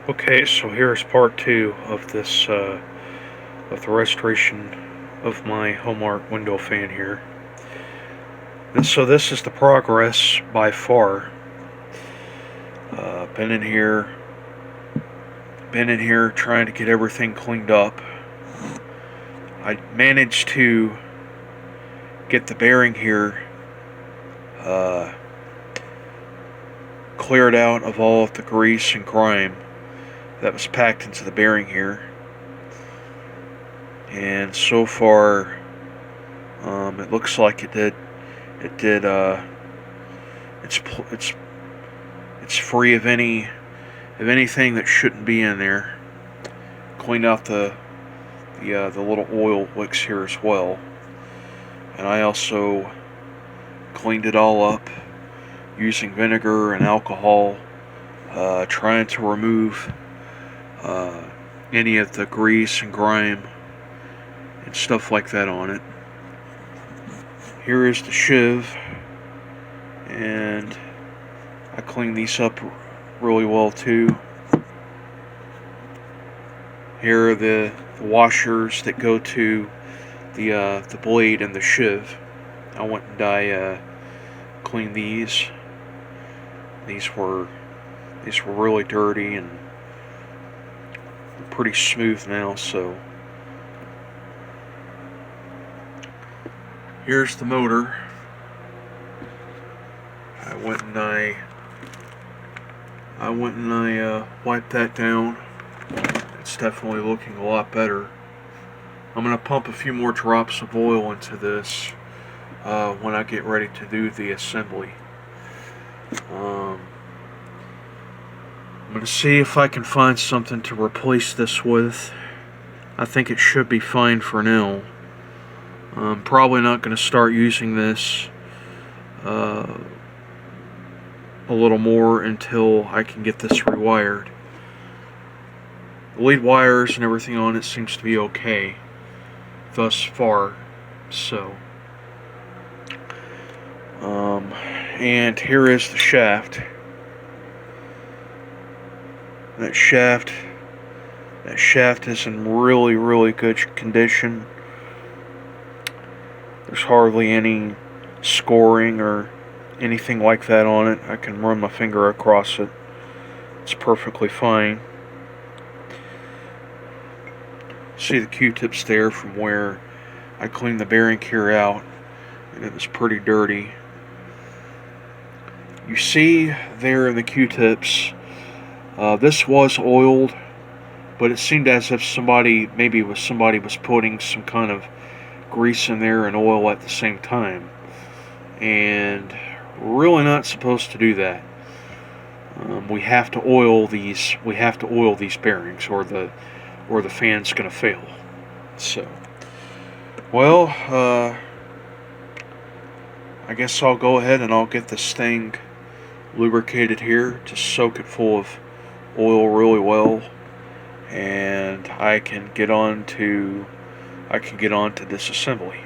Okay, so here's part two of this, of the restoration of my Homart window fan here. And so this is the progress by far. Been in here trying to get everything cleaned up. I managed to get the bearing here cleared out of all of the grease and grime that was packed into the bearing here, and so far it looks like it's free of anything that shouldn't be in there. Cleaned out the little oil wicks here as well, and I also cleaned it all up using vinegar and alcohol, trying to remove any of the grease and grime and stuff like that on it. Here is the shiv, and I cleaned these up really well too. Here are the washers that go to the blade and the shiv. I went and I cleaned these. These were really dirty and pretty smooth now. So here's the motor. I went and I wiped that down. It's definitely looking a lot better. I'm going to pump a few more drops of oil into this when I get ready to do the assembly. I'm going to see if I can find something to replace this with. I think it should be fine for now. I'm probably not going to start using this a little more until I can get this rewired. The lead wires and everything on it seems to be okay thus far. So, and here is the shaft. That shaft is in really good condition. There's hardly any scoring or anything like that on it. I can run my finger across it. It's perfectly fine. See the Q-tips there from where I cleaned the bearing here out, and it was pretty dirty. You see there in the Q-tips, this was oiled, but it seemed as if somebody was putting some kind of grease in there and oil at the same time, and really not supposed to do that. We have to oil these bearings, or the fan's gonna fail. So, well, I guess I'll go ahead and I'll get this thing lubricated here to soak it full of oil really well, and I can get on to this assembly.